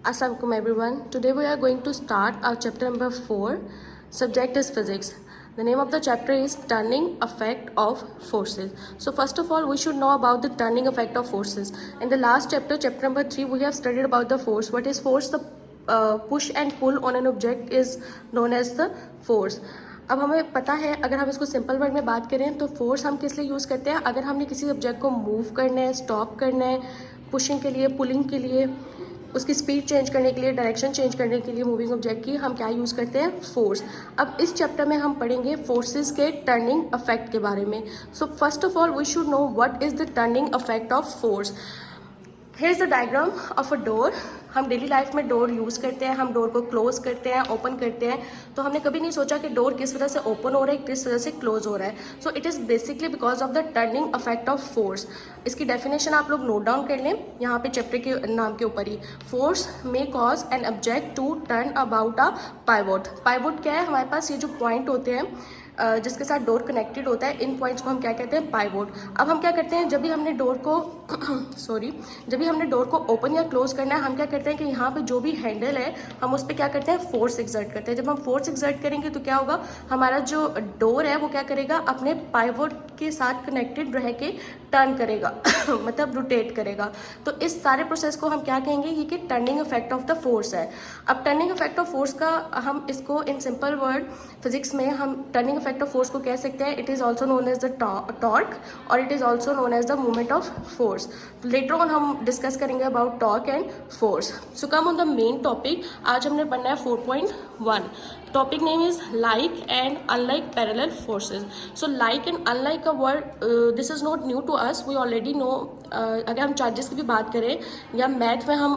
Assalamualaikum everyone. Today we are going to start our chapter number 4. Subject is physics. The name of the chapter is turning effect of forces. So first of all we should know about the turning effect of forces. In the last chapter, chapter number 3, we have studied about the force. What is force? The push and pull on an object is known as the force. अब हमें पता है, अगर हम इसको simple word में बात करें तो फोर्स हम किस लिए यूज़ करते हैं? अगर हमने किसी ऑब्जेक्ट को मूव करना है, स्टॉप करना है, पुशिंग के लिए, पुलिंग के लिए, उसकी स्पीड चेंज करने के लिए, डायरेक्शन चेंज करने के लिए मूविंग ऑब्जेक्ट की हम क्या यूज़ करते हैं? फोर्स. अब इस चैप्टर में हम पढ़ेंगे फोर्सेस के टर्निंग इफेक्ट के बारे में. So first of all we should know what is the turning effect of force. Here is the diagram of a door. हम डेली लाइफ में डोर यूज़ करते हैं, हम डोर को क्लोज करते हैं, ओपन करते हैं. तो हमने कभी नहीं सोचा कि डोर किस वजह से ओपन हो रहा है, किस वजह से क्लोज हो रहा है. So it is basically because of the turning effect of force. इसकी डेफिनेशन आप लोग नोट डाउन कर लें यहाँ पे चैप्टर के नाम के ऊपर ही. Force may cause an object to turn about a pivot. Pivot क्या है? हमारे पास ये जो पॉइंट होते हैं जिसके साथ डोर कनेक्टेड होता है, इन पॉइंट्स को हम क्या कहते हैं? पाइवोट. अब हम क्या करते हैं, जब भी हमने डोर को जब भी हमने डोर को ओपन या क्लोज करना है, हम क्या करते हैं कि यहाँ पे जो भी हैंडल है हम उस पर क्या करते हैं? फोर्स एक्सर्ट करते हैं. जब हम फोर्स एक्सर्ट करेंगे तो क्या होगा? हमारा जो डोर है वो क्या करेगा? अपने पाइवोट के साथ कनेक्टेड रह के टर्न करेगा मतलब रोटेट करेगा. तो इस सारे प्रोसेस को हम क्या कहेंगे? ये कि turning effect of the force है. अब टर्निंग इफेक्ट ऑफ फोर्स का हम इसको इन सिंपल वर्ड फिजिक्स में हम टर्निंग इफेक्ट ऑफ फोर्स को कह सकते हैं, it is also known as the torque और it is also known as the movement of force. Later on हम डिस्कस करेंगे about torque and force. So come on the main topic. आज हमने पढ़ना है 4.1. Topic name is like and unlike parallel forces. So like and unlike का word this is not new to us, we already know. अगर हम charges की भी बात करें या मैथ में हम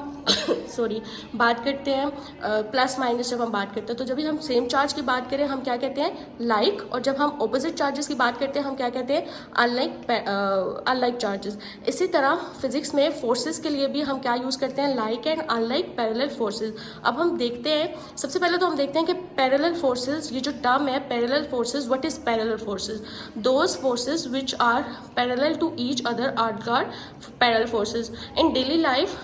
बात करते हैं प्लस माइनस, जब हम बात करते हैं तो जब भी हम सेम चार्ज की बात करें हम क्या कहते हैं? लाइक. और जब हम ऑपोजिट चार्जेस की बात करते हैं हम क्या कहते हैं? Unlike charges. इसी तरह फिजिक्स में फोर्सेस के लिए भी हम क्या यूज़ करते हैं? Like and unlike parallel forces. अब हम देखते हैं, सबसे पहले तो हम देखते हैं कि पैरेलल फोर्सेज, ये जो टर्म है parallel forces, what is parallel forces? Those forces which are parallel to each other are called parallel forces. In daily life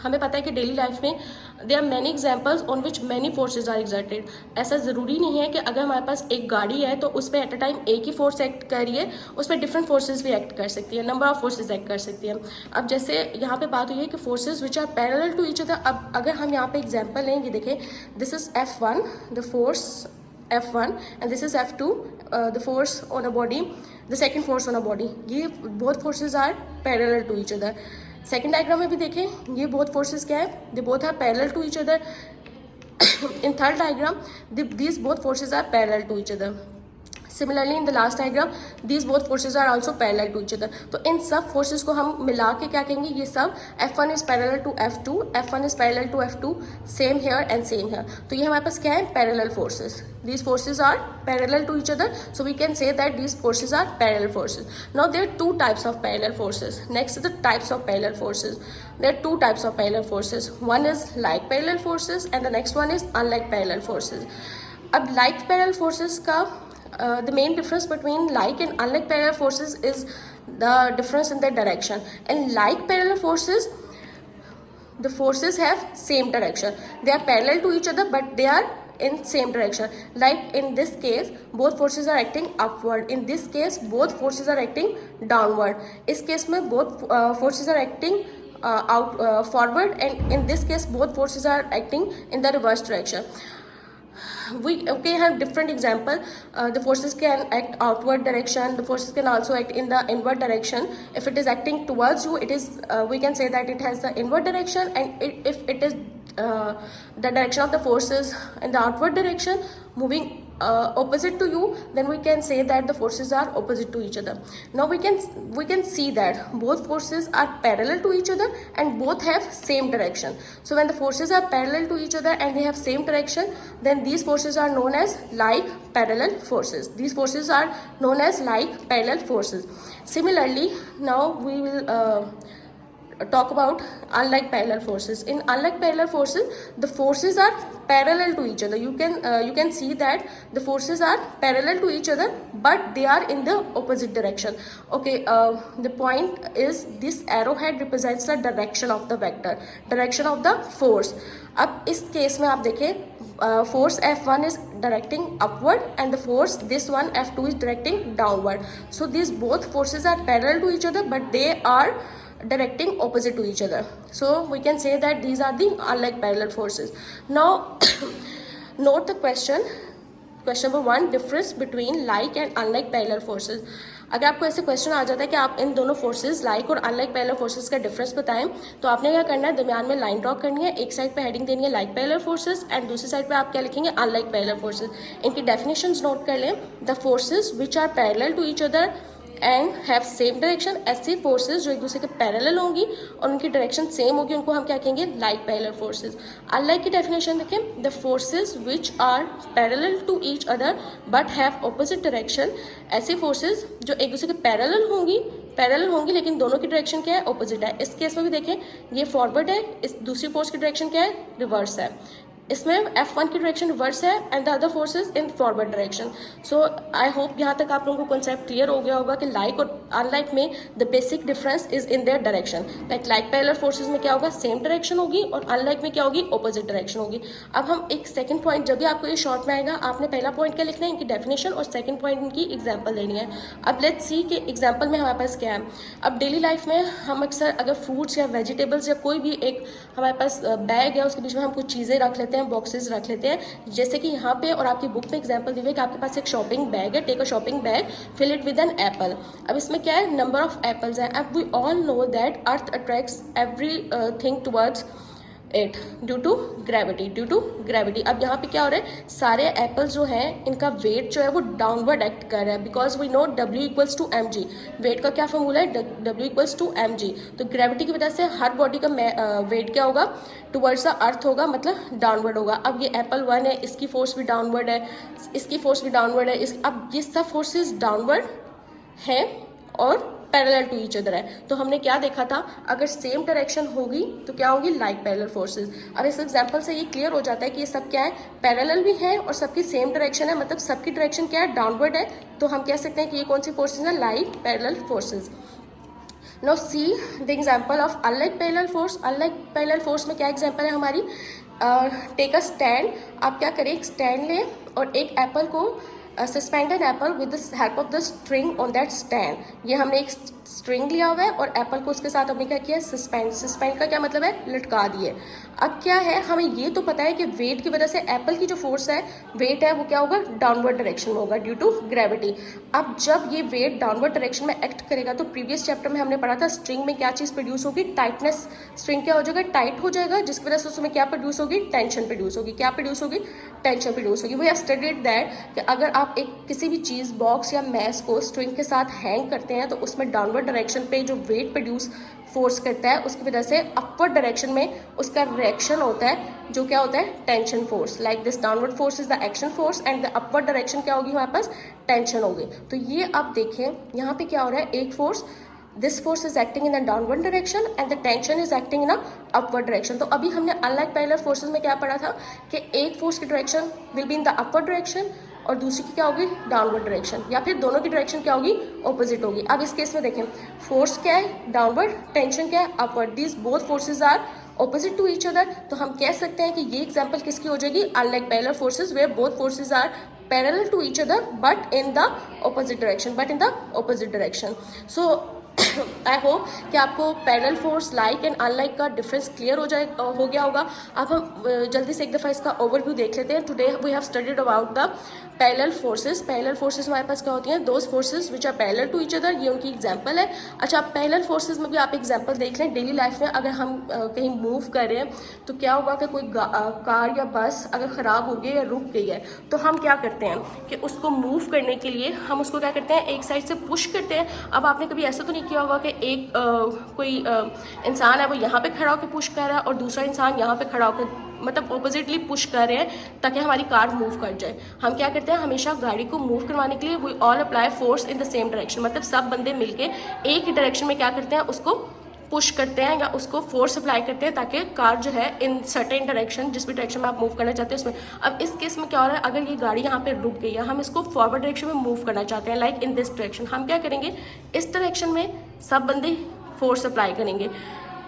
हमें पता है कि डेली लाइफ में there are many examples on which many forces are exerted. ऐसा ज़रूरी नहीं है कि अगर हमारे पास एक गाड़ी है तो उस पर एट अ टाइम एक ही फोर्स एक्ट कर रही है, उस पर डिफरेंट फोर्सेज भी एक्ट कर सकती है, नंबर ऑफ फोर्सेज एक्ट कर सकती है. अब जैसे यहाँ पे बात हुई है कि forces which are parallel to each other. अब अगर हम यहाँ पे एग्जाम्पल लें, ये देखें, this is F1, the force F1 and this is F2, the force on a body, the second force on a body. ये both forces are parallel to each other. Second diagram में भी देखें, ये both forces क्या है? They both are parallel to each other. In third diagram, these both forces are parallel to each other. Similarly, in the last diagram, these both forces are also parallel to each other. तो इन सब forces को हम मिला के क्या कहेंगे? ये सब F1 is parallel to F2, F1 is parallel to F2, same here and same here. तो ये हमारे पास क्या है? Parallel forces. These forces are parallel to each other, so we can say that these forces are parallel forces. Now there are two types of parallel forces. Next is the types of parallel forces. There are two types of parallel forces. One is like parallel forces and the next one is unlike parallel forces. अब like parallel forces का the main difference between like and unlike parallel forces is the difference in their direction. And like parallel forces, the forces have same direction. They are parallel to each other but they are in same direction. Like in this case both forces are acting upward, in this case both forces are acting downward. इस case में both forces are acting forward, and in this case both forces are acting in the reverse direction. We have different example. The forces can act outward direction, the forces can also act in the inward direction. If it is acting towards you, it is we can say that it has the inward direction, and if it is the direction of the forces in the outward direction moving opposite to you, then we can say that the forces are opposite to each other. Now we can see that both forces are parallel to each other and both have same direction. So when the forces are parallel to each other and they have same direction, then these forces are known as like parallel forces. These forces are known as like parallel forces. Similarly, now we will talk about unlike parallel forces. In unlike parallel forces, the forces are parallel to each other. You can see that the forces are parallel to each other, but they are in the opposite direction. Okay, the point is this arrowhead represents the direction of the vector, direction of the force. अब इस case में आप देखें force F1 is directing upward and the force this one F2 is directing downward. So these both forces are parallel to each other, but they are directing opposite to each other. So we can say that these are the unlike parallel forces. Now note the question number 1, difference between like and unlike parallel forces. अगर आपको ऐसे question आ जाता है कि आप इन दोनों forces like और unlike parallel forces का डिफरेंस बताएं, तो आपने क्या करना है, दरमियान में लाइन ड्रॉ करनी है, एक साइड पे हेडिंग देनी है लाइक पैरेलल फोर्सेस एंड दूसरी साइड पे आप क्या लिखेंगे, अनलाइक पैरेलल फोर्सेस. इनकी डेफिनेशंस नोट कर लें. The forces which are parallel to each other and have same direction. ऐसी फोर्सेज जो एक दूसरे के पैरेलल होंगी और उनकी डायरेक्शन सेम होगी, उनको हम क्या कहेंगे, लाइक पैरेलल फोर्सेज. अनलाइक की डेफिनेशन देखें, the forces which are parallel to each other but have opposite direction. ऐसी फोर्सेज जो एक दूसरे के पैरेलल होंगी लेकिन दोनों की डायरेक्शन क्या है, ऑपोजिट है. इस केस में भी देखें, ये फॉरवर्ड है, इस दूसरी फोर्स की डायरेक्शन क्या है, रिवर्स है. इसमें F1 की डायरेक्शन रिवर्स है and the other forces in forward direction. So I hope यहाँ तक आप लोगों को कॉन्सेप्ट क्लियर हो गया होगा कि लाइक और अनलाइक में the basic difference is in their direction. Like parallel forces में क्या होगा, सेम डायरेक्शन होगी और अनलाइक में क्या होगी, ऑपोजिट डायरेक्शन होगी. अब हम एक सेकंड पॉइंट, जब भी आपको ये शॉर्ट में आएगा, आपने पहला पॉइंट क्या लिखना है, इनकी डेफिनेशन, और सेकंड पॉइंट इनकी एग्जाम्पल देनी है. अब लेट्स सी कि एग्जाम्पल में हमारे पास क्या है. अब डेली लाइफ में हम अक्सर अगर फ्रूट्स या वेजिटेबल्स या कोई भी एक हमारे पास बैग है, उसके बीच में हम कुछ चीज़ें रख लेते हैं, बॉक्सेस रख लेते हैं. जैसे कि यहाँ पे और आपकी बुक में एग्जांपल दी हुई है कि आपके पास एक शॉपिंग बैग है, take a shopping bag, fill it with an apple. अब इसमें क्या है, नंबर ऑफ एप्पल्स हैं. अब we all know that earth attracts every thing towards it due to gravity. अब यहाँ पे क्या हो रहा है, सारे एप्पल्स जो हैं इनका वेट जो है वो डाउनवर्ड एक्ट कर रहा है, because we know W equals to mg. Weight का क्या फॉर्मूला है, W इक्वल्स टू mg. तो ग्रेविटी की वजह से हर बॉडी का वेट क्या होगा, टुवर्ड्स द अर्थ होगा, मतलब डाउनवर्ड होगा. अब ये एप्पल 1 है, इसकी फोर्स भी डाउनवर्ड है, इसकी फोर्स भी डाउनवर्ड है. अब ये सब फोर्सेस डाउनवर्ड है और पैरेलल टू ईच अदर है. तो हमने क्या देखा था, अगर सेम डायरेक्शन होगी तो क्या होगी, लाइक पैरेलल फोर्सेज. अब इस एग्जांपल से ये क्लियर हो जाता है कि ये सब क्या है, पैरेलल भी है और सबकी सेम डायरेक्शन है, मतलब सबकी डायरेक्शन क्या है, डाउनवर्ड है. तो हम कह सकते हैं कि ये कौन सी फोर्सेज हैं, like parallel forces. Now see the example of unlike parallel force. Unlike parallel force में क्या एग्जांपल है हमारी, टेक अ स्टैंड. आप क्या करें, एक स्टैंड लें और एक एप्पल को suspend an apple with the help of the string on that stand. ये हमने एक स्ट्रिंग लिया हुआ है और एप्पल को उसके साथ हमने क्या किया, सस्पेंड का क्या मतलब है, लटका दिए. अब क्या है, हमें ये तो पता है कि वेट की वजह से एप्पल की जो फोर्स है, वेट है, वो क्या होगा, डाउनवर्ड डायरेक्शन में होगा ड्यू टू ग्रेविटी. अब जब ये वेट डाउनवर्ड डायरेक्शन में एक्ट करेगा, तो प्रीवियस चैप्टर में हमने पढ़ा था स्ट्रिंग में क्या चीज़ प्रोड्यूस होगी, टाइटनेस. स्ट्रिंग क्या हो जाएगा, टाइट हो जाएगा, जिसकी वजह से उसमें क्या प्रोड्यूस होगी, टेंशन प्रोड्यूस होगी. क्या प्रोड्यूस होगी, टेंशन प्रोड्यूस होगी. वी हैव स्टडीड दैट कि अगर आप एक किसी भी चीज़, बॉक्स या मैस को स्ट्रिंग के साथ हैंग करते हैं, तो उसमें डाउनवर्ड डायरेक्शन पे जो वेट प्रोड्यूस फोर्स करता है, उसकी वजह से अपवर्ड डायरेक्शन में उसका रिएक्शन होता है, जो क्या होता है, tension force. Like this downward force is the action force and the upward direction क्या होगी, हमारे पास टेंशन होगी. तो ये आप देखें, यहाँ पे क्या हो रहा है, एक force, this force is acting in the downward direction and the tension is acting in a upward direction. तो अभी हमने अनलाइक पैरेलल फोर्सेज में क्या पढ़ा था कि एक फोर्स की direction will be in the upward direction और दूसरी की क्या होगी, डाउनवर्ड डायरेक्शन, या फिर दोनों की डायरेक्शन क्या होगी, ऑपोजिट होगी. अब इस केस में देखें, फोर्स क्या है, डाउनवर्ड, टेंशन क्या है, upward. These both forces are opposite to each other. तो हम कह सकते हैं कि ये एग्जांपल किसकी हो जाएगी, unlike parallel forces where both forces are parallel to each other but in the opposite direction. So I hope कि आपको parallel force, like and unlike का डिफरेंस क्लियर हो गया होगा. अब हम जल्दी से एक दफ़ा इसका ओवरव्यू देख लेते हैं. Today we have studied about the parallel forces. Parallel forces हमारे पास क्या होती हैं, those forces which are parallel to each other. ये उनकी एग्जांपल है. अच्छा, पैरेलल फोर्सेस में भी आप एग्जांपल देख लें. डेली लाइफ में अगर हम कहीं मूव कर रहे हैं, तो क्या होगा कि कोई कार या बस अगर ख़राब हो गई या रुक गई है, तो हम क्या करते हैं कि उसको मूव करने के लिए हम उसको क्या करते हैं, एक साइड से पुश करते हैं. अब आपने कभी ऐसा तो नहीं किया होगा कि एक कोई इंसान है, वो यहाँ पे खड़ा होकर पुश कर रहा है और दूसरा इंसान यहाँ पे खड़ा होकर, मतलब ऑपोजिटली पुश कर रहे हैं ताकि हमारी कार मूव कर जाए. हम क्या करते हैं, हमेशा गाड़ी को मूव करवाने के लिए we all apply force in the same direction. मतलब सब बंदे मिलके एक ही डायरेक्शन में क्या करते हैं, उसको पुश करते हैं या उसको फोर्स अप्लाई करते हैं ताकि कार जो है इन सर्टेन डायरेक्शन, जिस भी डायरेक्शन में आप मूव करना चाहते हैं उसमें। अब इस केस में क्या हो रहा है, अगर ये गाड़ी यहाँ पे रुक गई है, हम इसको फॉरवर्ड डायरेक्शन में मूव करना चाहते हैं, लाइक इन दिस डायरेक्शन, हम क्या करेंगे, इस डायरेक्शन में सब बंदे फोर्स अप्लाई करेंगे।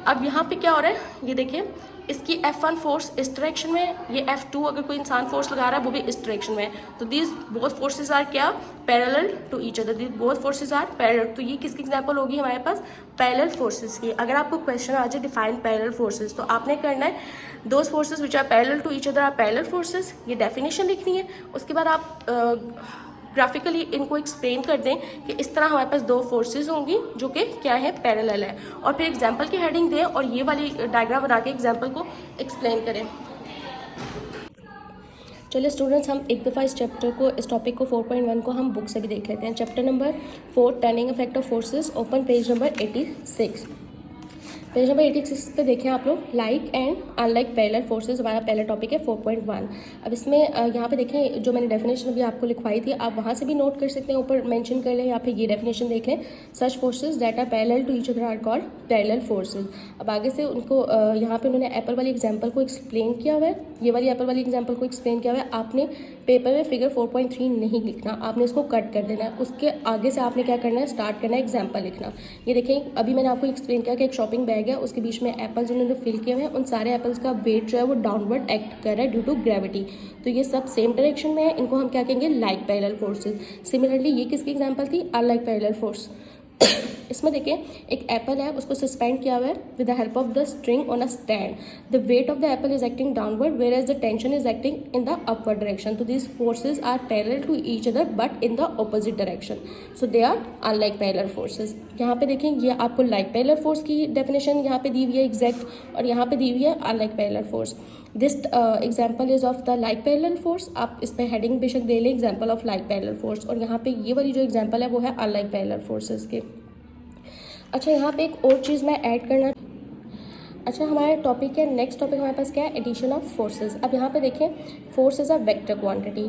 अब यहाँ पे क्या हो रहा है, ये देखिए, इसकी F1 फोर्स इस डायरेक्शन में, ये F2 अगर कोई इंसान फोर्स लगा रहा है वो भी इस डायरेक्शन में, तो दीज बोथ फोर्सेज आर क्या, parallel to each other, these both forces are parallel. तो ये किसकी एग्जांपल होगी हमारे पास, पैरेलल फोर्सेज की। अगर आपको क्वेश्चन आ जाए डिफाइन पैरेलल फोर्सेज, तो आपने करना है those forces which are parallel to each other are parallel forces, ये डेफिनेशन लिखनी है। उसके बाद आप ग्राफिकली इनको एक्सप्लेन कर दें कि इस तरह हमारे पास दो फोर्सेस होंगी जो कि क्या है, पैरेलल है, और फिर एग्जांपल की हेडिंग दें और ये वाली डायग्राम बना के एग्जांपल को एक्सप्लेन करें। चलिए स्टूडेंट्स, हम एक दफ़ा इस चैप्टर को, इस टॉपिक को 4.1 को हम बुक से भी देख लेते हैं। Chapter number 4, turning effect of forces, open page number 86। Page number 86 पे देखें आप लोग, like and unlike parallel forces हमारा पहला टॉपिक है 4.1। अब इसमें यहाँ पे देखें, जो मैंने डेफिनेशन अभी आपको लिखवाई थी, आप वहाँ से भी नोट कर सकते हैं, ऊपर मेंशन कर लें, या फिर ये डेफिनेशन देख लें, such forces that are parallel to each other are called parallel forces. अब आगे से उनको यहाँ पे उन्होंने एप्पल वाली एग्जाम्पल को एक्सप्लेन किया हुआ है, ये वाली एप्पल वाली एग्जाम्पल को एक्सप्लेन किया हुआ है। आपने पेपर में फिगर 4.3 नहीं लिखना, आपने इसको कट कर देना है, उसके आगे से आपने क्या करना है, स्टार्ट करना है एग्जाम्पल लिखना। ये देखें, अभी मैंने आपको एक्सप्लेन किया कि एक शॉपिंग बैग है, उसके बीच में एप्पल्स उन्होंने फिल किए हुए हैं, उन सारे एप्पल्स का वेट जो है वो डाउनवर्ड एक्ट कर रहा है ड्यू टू ग्रेविटी, तो ये सब सेम डायरेक्शन में है, इनको हम क्या कहेंगे, लाइक पैरेलल फोर्सेस। सिमिलरली ये किसकी एग्जांपल थी, अनलाइक पैरेलल फोर्स। इसमें देखिए, एक एप्पल है, उसको सस्पेंड किया हुआ है with the help of the string on a stand, the weight of the apple is acting downward where as the tension is acting in the upward direction, तो these forces are parallel to each other but in the opposite direction, so they are unlike parallel forces. यहाँ पे देखें, ये आपको like parallel force की definition यहाँ पे दी हुई है एग्जैक्ट, और यहाँ पे दी हुई है unlike parallel force. This example is of the like parallel force, आप इस पर हेडिंग बेशक दे लें example of like parallel force, और यहाँ पे ये वाली जो एग्जाम्पल है वो है अनलाइक पैरेलल फोर्सेज के। अच्छा, यहाँ पे एक और चीज़ मैं ऐड करना, अच्छा हमारे टॉपिक है, नेक्स्ट टॉपिक हमारे पास क्या है, एडिशन ऑफ फोर्सेस। अब यहाँ पे देखें, force is a vector quantity,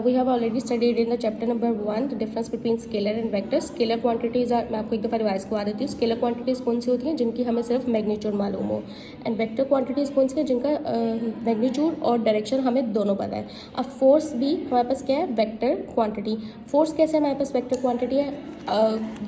we have already studied in the chapter number 1 the difference between scalar and vector. Scalar quantities are, मैं आपको एक दफ़ा रिवाइज करवा देती हूँ, स्केलर क्वांटिटीज़ कौन सी होती हैं, जिनकी हमें सिर्फ मैग्नीट्यूड मालूम हो, एंड वेक्टर क्वांटिटीज़ कौन सी है, जिनका मैग्नीट्यूड और डायरेक्शन हमें दोनों पता है। अब फोर्स भी हमारे पास क्या है, वेक्टर क्वांटिटी। फोर्स कैसे हमारे पास वेक्टर क्वांटिटी है,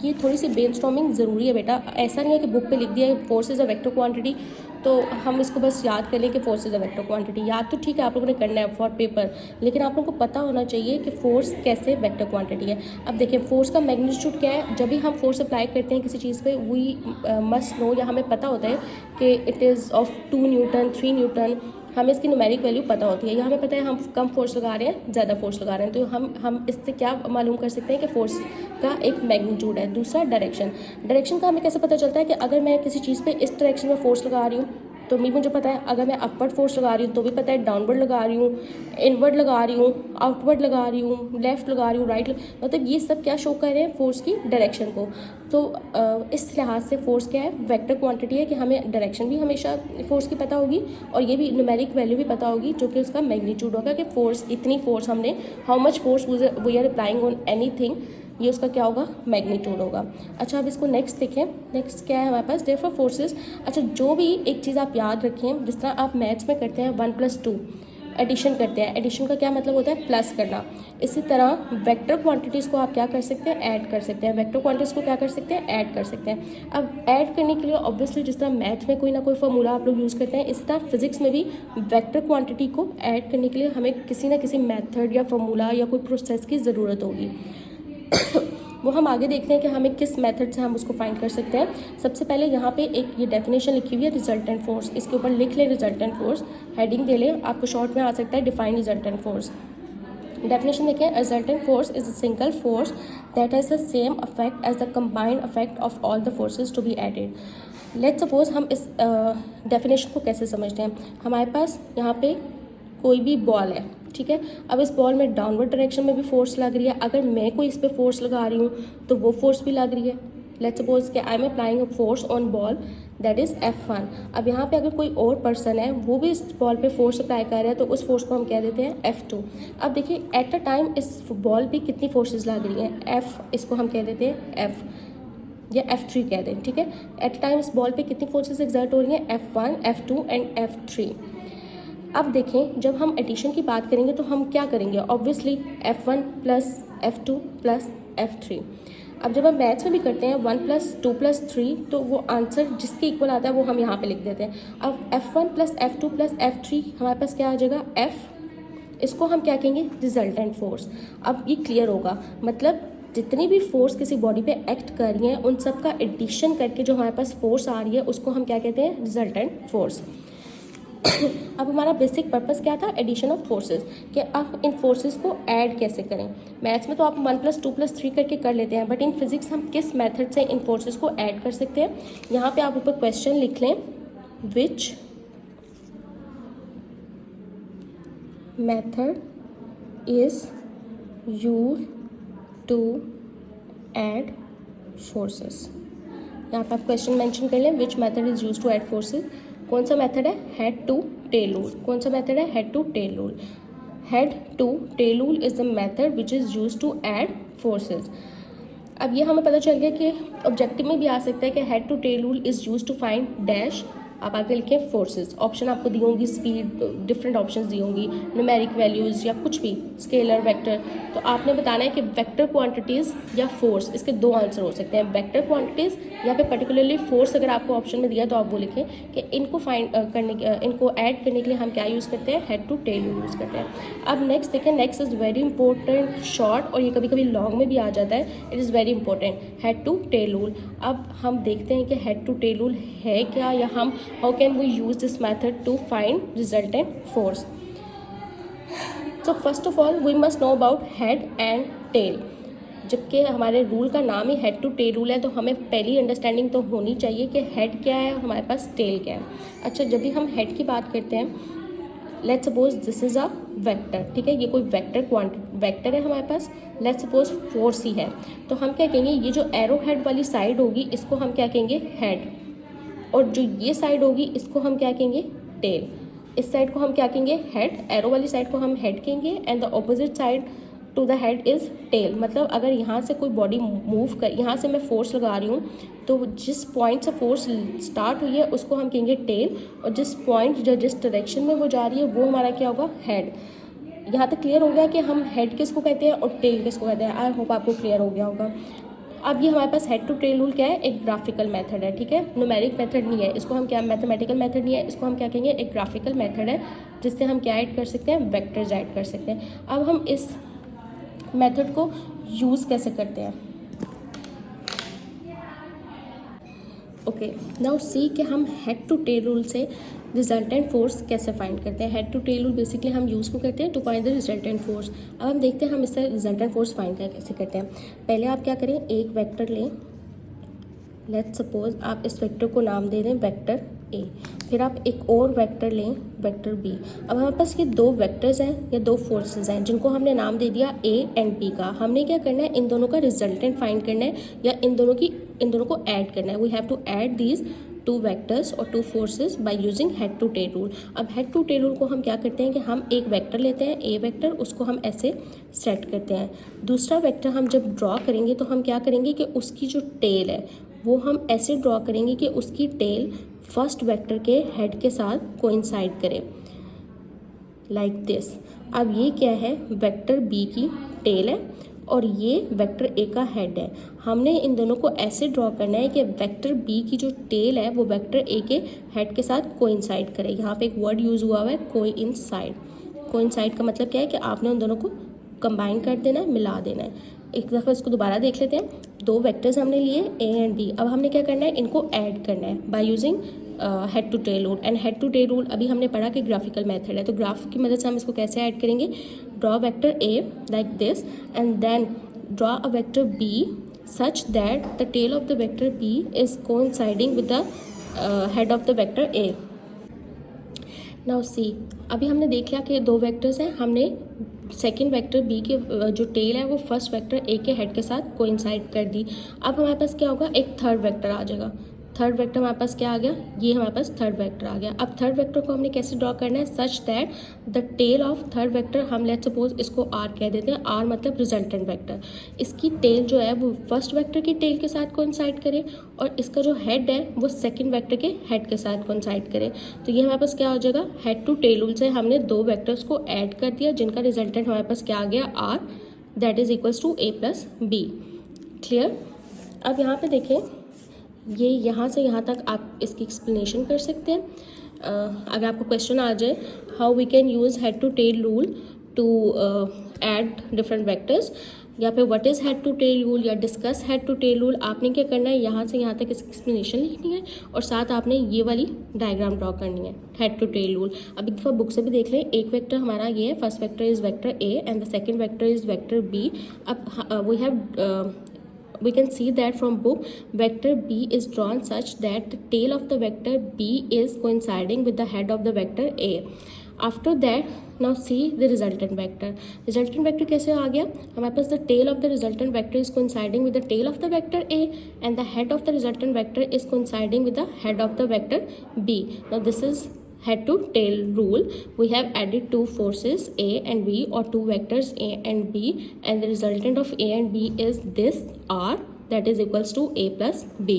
ये थोड़ी सी ब्रेनस्टॉर्मिंग ज़रूरी है बेटा, ऐसा नहीं है कि बुक पे लिख दिया है force is a vector quantity तो हम इसको बस याद कर लें कि force is a vector quantity. याद तो ठीक है आप लोगों ने करना है फॉर पेपर, लेकिन आप लोगों को पता होना चाहिए कि फोर्स कैसे वेक्टर क्वांटिटी है। अब देखिए, फोर्स का मैग्नीट्यूड क्या है, जब भी हम फोर्स अप्लाई करते हैं किसी चीज़ पे, वी मस्ट नो, या हमें पता होता है कि it is of 2 Newton 3 Newton, हमें इसकी न्यूमेरिक वैल्यू पता होती है, या हमें पता है हम कम फोर्स लगा रहे हैं ज़्यादा फोर्स लगा रहे हैं, तो हम इससे क्या मालूम कर सकते हैं कि फोर्स का एक मैग्नीट्यूड है। दूसरा डायरेक्शन का हमें कैसे पता चलता है कि अगर मैं किसी चीज़ पे इस डायरेक्शन में फोर्स लगा रही हूँ तो मुझे पता है, अगर मैं अपवर्ड फोर्स लगा रही हूँ तो भी पता है, डाउनवर्ड लगा रही हूँ, इनवर्ड लगा रही हूँ, आउटवर्ड लगा रही हूँ, लेफ्ट लगा रही हूँ, राइट, मतलब ये सब क्या शो कर रहे हैं, फोर्स की डायरेक्शन को। तो इस लिहाज से फोर्स क्या है, वेक्टर क्वांटिटी है कि हमें डायरेक्शन भी हमेशा फोर्स की पता होगी और ये भी न्यूमेरिक वैल्यू भी पता होगी जो कि उसका मैग्नीट्यूड होगा कि फोर्स, इतनी फोर्स हमने, how much force we are applying on anything, ये उसका क्या होगा, मैग्नीट्यूड होगा। अच्छा, अब इसको नेक्स्ट देखें, नेक्स्ट क्या है हमारे पास, देयरफॉर फोर्सेस। अच्छा, जो भी एक चीज़ आप याद रखें, जिस तरह आप मैथ्स में करते हैं 1 + 2 एडिशन करते हैं, एडिशन का क्या मतलब होता है, प्लस करना। इसी तरह वेक्टर क्वांटिटीज़ को आप क्या कर सकते हैं, ऐड कर सकते हैं, वेक्टर क्वांटिटीज़ को क्या कर सकते हैं, ऐड कर सकते हैं। अब ऐड करने के लिए ऑब्वियसली जिस तरह मैथ में कोई ना कोई फार्मूला आप लोग यूज़ करते हैं, इसी तरह फिजिक्स में भी वेक्टर क्वांटिटी को ऐड करने के लिए हमें किसी ना किसी मेथड या फार्मूला या कोई प्रोसेस की ज़रूरत होगी। वो हम आगे देखते हैं कि हमें किस मेथड से हम उसको फाइंड कर सकते हैं। सबसे पहले यहाँ पे एक ये डेफिनेशन लिखी हुई है, रिजल्टेंट फोर्स, इसके ऊपर लिख लें रिजल्टेंट फोर्स, हेडिंग दे लें, आपको शॉर्ट में आ सकता है डिफाइन रिजल्टेंट फोर्स। डेफिनेशन देखें, resultant force is a single force that has the same effect as the combined effect of all the forces to be added. Let's suppose हम इस definition को कैसे समझते हैं, हमारे पास यहाँ पे कोई भी बॉल है, ठीक है। अब इस बॉल में डाउनवर्ड डायरेक्शन में भी फोर्स लग रही है, अगर मैं कोई इस पर फोर्स लगा रही हूँ तो वो फोर्स भी लग रही है। लेट्स सपोज कि I am applying a force on ball that is F1। अब यहाँ पे अगर कोई और पर्सन है वो भी इस बॉल पे फोर्स अप्लाई कर रहा है तो उस फोर्स को हम कह देते हैं F2। अब देखिए एट अ टाइम इस बॉल पे कितनी फोर्सेस लग रही हैं, F, इसको हम कह देते हैं F। या F3 कह दें, ठीक है। एट टाइम इस बॉल पे कितनी फोर्सेस एक्सर्ट हो रही हैं, F1, F2 एंड F3। अब देखें जब हम एडिशन की बात करेंगे तो हम क्या करेंगे, obviously F1 plus F2 plus F3। अब जब हम मैथ्स में भी करते हैं 1 + 2 + 3 तो वो आंसर जिसके इक्वल आता है वो हम यहाँ पे लिख देते हैं। अब F1 + F2 + F3 हमारे पास क्या आ जाएगा, F। इसको हम क्या कहेंगे, रिजल्टेंट फोर्स। अब ये क्लियर होगा, मतलब जितनी भी फोर्स किसी बॉडी पे एक्ट कर रही हैं उन सब का एडिशन करके जो हमारे पास फोर्स आ रही है उसको हम क्या कहते हैं, रिजल्टेंट फोर्स। अब हमारा बेसिक पर्पस क्या था, एडिशन ऑफ फोर्सेस, कि अब इन फोर्सेस को ऐड कैसे करें। मैथ्स में तो आप 1 + 2 + 3 करके कर लेते हैं, बट इन फिजिक्स हम किस मेथड से इन फोर्सेस को ऐड कर सकते हैं। यहाँ पे आप ऊपर क्वेश्चन लिख लें, which method is used to add forces. यहाँ पे आप क्वेश्चन मेंशन कर लें, which method is used to add forces. कौन सा मेथड है, हेड टू टेल रूल। कौन सा मेथड है, head to tail rule. Head to tail rule is the method which is used to add forces. अब ये हमें पता चल गया कि ऑब्जेक्टिव में भी आ सकता है कि head to tail rule is used to find dash, आप आगे लिखें फोर्सेस। ऑप्शन आपको दी होंगी, स्पीड, डिफरेंट ऑप्शंस दी होंगी, न्यूमेरिक वैल्यूज़ या कुछ भी, स्केलर, वेक्टर। तो आपने बताना है कि वेक्टर क्वांटिटीज़ या फोर्स, इसके दो आंसर हो सकते हैं, वेक्टर क्वांटिटीज़ या फिर पर्टिकुलरली फोर्स। अगर आपको ऑप्शन में दिया तो आप वो लिखें कि इनको फाइंड इनको ऐड करने के लिए हम क्या यूज़ करते हैं, हेड टू टेल यूज़ करते हैं। अब नेक्स्ट देखें, next is very important, short और ये कभी कभी लॉन्ग में भी आ जाता है, it is very important, head to tail rule. अब हम देखते हैं कि हेड टू टेल रूल है क्या, या हम how can we use this method to find resultant force. So first of all we must know about head and tail. जबकि हमारे रूल का नाम ही हेड टू टेल रूल है तो हमें पहली अंडरस्टैंडिंग तो होनी चाहिए कि हेड क्या है, हमारे पास टेल क्या है। अच्छा, जब भी हम हेड की बात करते हैं, let's suppose this is a vector, ठीक है, ये कोई वेक्टर है हमारे पास, लेट्स सपोज फोर्स ही है, तो हम क्या कहेंगे, ये जो एरो हेड वाली साइड होगी इसको हम क्या कहेंगे, हेड, और जो ये साइड होगी इसको हम क्या कहेंगे, टेल। इस साइड को हम क्या कहेंगे, हेड, एरो वाली साइड को हम हेड कहेंगे, and the opposite side to the head is tail. मतलब अगर यहाँ से कोई बॉडी मूव कर, यहाँ से मैं फोर्स लगा रही हूँ तो जिस पॉइंट से फोर्स स्टार्ट हुई है उसको हम कहेंगे टेल, और जिस पॉइंट या जिस डायरेक्शन में वो जा रही है वो हमारा क्या होगा, हेड। यहाँ तक क्लियर हो गया कि हम हेड किसको कहते हैं और टेल किसको कहते हैं। आई होप आपको क्लियर हो गया होगा। अब ये हमारे पास हेड टू टेल रूल क्या है, एक ग्राफिकल मेथड है, ठीक है, न्यूमेरिक मेथड नहीं है, इसको हम क्या, मैथमेटिकल मेथड नहीं है, इसको हम क्या कहेंगे, एक ग्राफिकल मेथड है जिससे हम क्या ऐड कर सकते हैं, वेक्टर्स ऐड कर सकते हैं। अब हम इस मेथड को यूज़ कैसे करते हैं, ओके, नाउ सी कि हम हेड टू टेल रूल से रिजल्टेंट फोर्स कैसे फाइंड करते हैं। Head to tail rule basically हम यूज़ को करते हैं to find the resultant force. अब हम देखते हैं हम इससे रिजल्टेंट फोर्स फाइंड कैसे करते हैं। पहले आप क्या करें, एक वेक्टर लें, लेट्स सपोज आप इस वेक्टर को नाम दे दें वेक्टर ए, फिर आप एक और वेक्टर लें, वेक्टर बी। अब हमारे पास ये दो वेक्टर्स हैं या दो फोर्सेस हैं जिनको हमने नाम दे दिया ए एंड बी का। हमने क्या करना है, इन दोनों का रिजल्टेंट फाइंड करना है या इन दोनों को ऐड करना है। We have to add these two vectors और two forces by using head to tail rule. अब हेड टू टेल रूल को हम क्या करते हैं कि हम एक वेक्टर लेते हैं, ए वेक्टर, उसको हम ऐसे सेट करते हैं। दूसरा वेक्टर हम जब ड्रॉ करेंगे तो हम क्या करेंगे कि उसकी जो टेल है वो हम ऐसे ड्रॉ करेंगे कि उसकी टेल फर्स्ट वेक्टर के हेड के साथ कोइंसाइड करे, लाइक दिस। अब ये क्या है, वेक्टर बी की टेल है और ये वेक्टर ए का हेड है। हमने इन दोनों को ऐसे ड्रॉ करना है कि वेक्टर बी की जो टेल है वो वेक्टर ए के हेड के साथ कोइंसाइड करे। यहाँ पे एक वर्ड यूज़ हुआ है, कोइंसाइड। कोइंसाइड का मतलब क्या है कि आपने उन दोनों को कंबाइन कर देना है, मिला देना है। एक दफ़ा इसको दोबारा देख लेते हैं। दो वेक्टर्स हमने लिए ए एंड बी, अब हमने क्या करना है, इनको ऐड करना है by using head to tail rule. And head to tail rule अभी हमने पढ़ा कि ग्राफिकल मेथड है, तो ग्राफ की मदद से हम इसको कैसे ऐड करेंगे, draw vector A like this and then draw a vector B such that the tail of the vector B is coinciding with the head of the vector A. Now see, अभी हमने देख लिया कि दो vectors हैं, हमने second vector B के जो टेल है वो फर्स्ट वेक्टर ए के हेड के साथ कोइंसाइड कर दी। अब हमारे पास क्या होगा, एक थर्ड वेक्टर आ जाएगा, थर्ड वेक्टर हमारे पास क्या आ गया, ये हमारे पास थर्ड वेक्टर आ गया। अब थर्ड वेक्टर को हमने कैसे ड्रॉ करना है, such that the tail of third vector, हम लेट सपोज इसको आर कह देते हैं, आर मतलब रिजल्टेंट वेक्टर, इसकी टेल जो है वो फर्स्ट वेक्टर की टेल के साथ कोइंसाइड करे और इसका जो हेड है वो सेकेंड वेक्टर के हेड के साथ कोइंसाइड करे। तो ये हमारे पास क्या हो जाएगा, हेड टू टेल रूल से हमने दो वेक्टर्स को ऐड कर दिया जिनका रिजल्टेंट हमारे पास क्या आ गया, R, that is equals to A plus B. Clear. अब यहाँ पे देखें, ये यहाँ से यहाँ तक आप इसकी एक्सप्लेनेशन कर सकते हैं। अगर आपको क्वेश्चन आ जाए how we can use head to tail rule to add different vectors, या फिर what is head to tail rule या discuss head to tail rule, आपने क्या करना है, यहाँ से यहाँ तक इसकी एक्सप्लेनेशन लिखनी है और साथ आपने ये वाली डायग्राम ड्रॉ करनी है हेड टू टेल रूल। अब एक दफ़ा बुक से भी देख लें, एक वेक्टर हमारा ये है, first vector is vector A and the second vector is vector B. अब we have we can see that from book vector b is drawn such that the tail of the vector b is coinciding with the head of the vector a. After that, now see the resultant vector. Resultant vector कैसे आ गया, हमारे पास the tail of the resultant vector is coinciding with the tail of the vector a and the head of the resultant vector is coinciding with the head of the vector b. Now this is head to tail rule. We have added two forces a and b or two vectors a and b and the resultant of a and b is this r, that is equals to a plus b.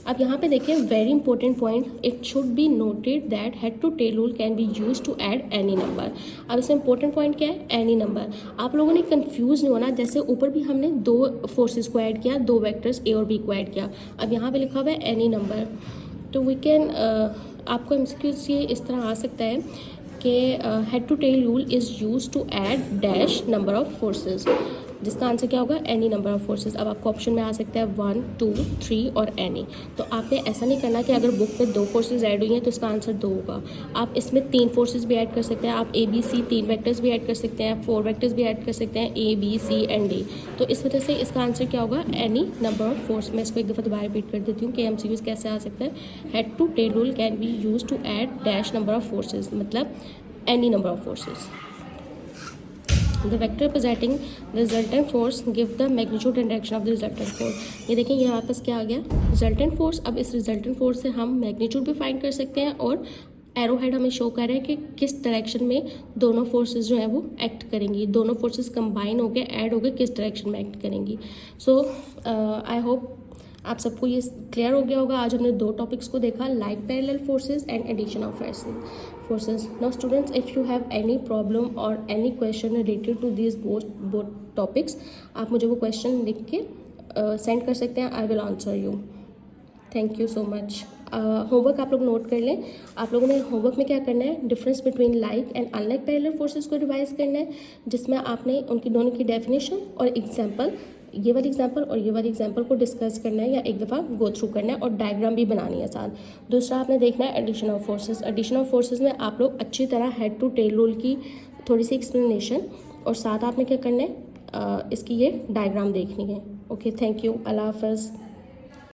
अब यहाँ पे देखिए very important point, it should be noted that head to tail rule can be use to add any number. अब इसमें important point क्या है, any number. आप लोगों ने कंफ्यूज नहीं होना, जैसे ऊपर भी हमने दो फोर्सेस को ऐड किया, दो वेक्टर्स ए और बी को ऐड किया, अब यहाँ पे लिखा हुआ है एनी नंबर। तो वी कैन आपको एमसीक्यूज ये इस तरह आ सकता है कि head to tail rule is use to add dash number of forces, जिसका आंसर क्या होगा, एनी नंबर ऑफ फोर्सेस। अब आपको ऑप्शन में आ सकता है 1, 2, 3 और एनी। तो आपने ऐसा नहीं करना कि अगर बुक में दो फोर्सेस ऐड हुई हैं तो इसका आंसर 2 होगा। आप इसमें 3 फोर्सेस भी ऐड कर सकते हैं, आप ए बी सी 3 वेक्टर्स भी ऐड कर सकते हैं, 4 वेक्टर्स भी ऐड कर सकते हैं, A B C and D. तो इस वजह से इसका आंसर क्या होगा, एनी नंबर ऑफ फोर्स। मैं इसको एक दफ़ा दोबारा रिपीट कर देती हूँ कि एमसीक्यूज कैसे आ सकता है, head to tail rule can be use to add dash number of forces, मतलब any number of forces. The vector representing the resultant force give the magnitude and direction of the resultant force. ये देखें यहाँ पास क्या आ गया, resultant force। अब इस resultant force से हम magnitude भी फाइंड कर सकते हैं और एरो हेड हमें शो कर रहा है कि किस डायरेक्शन में दोनों फोर्सेस जो है वो एक्ट करेंगी, दोनों फोर्सेस कंबाइन होकर ऐड होकर किस डायरेक्शन में एक्ट करेंगी। सो आई होप आप सबको ये क्लियर हो गया होगा। आज हमने दो टॉपिक्स को देखा, like parallel forces and addition of forces. Now students, if you have any problem or any question related to these both topics, आप मुझे वो क्वेश्चन लिख के सेंड कर सकते हैं, I will answer you. Thank you so much. Homework आप लोग नोट कर लें। आप लोगों ने होमवर्क में क्या करना है, difference between like and unlike parallel forces को रिवाइज करना है, जिसमें आपने उनकी दोनों की डेफिनेशन और एग्जाम्पल, ये वाली एग्जाम्पल और ये वाली एग्जाम्पल को डिस्कस करना है या एक दफ़ा गो थ्रू करना है और डायग्राम भी बनानी है साथ। दूसरा आपने देखना है addition of forces. Addition of forces में आप लोग अच्छी तरह हेड टू टेल रूल की थोड़ी सी एक्सप्लेनेशन और साथ आपने क्या करना है, इसकी ये डायग्राम देखनी है। ओके, थैंक यू, अल्लाह हाफ़िज़।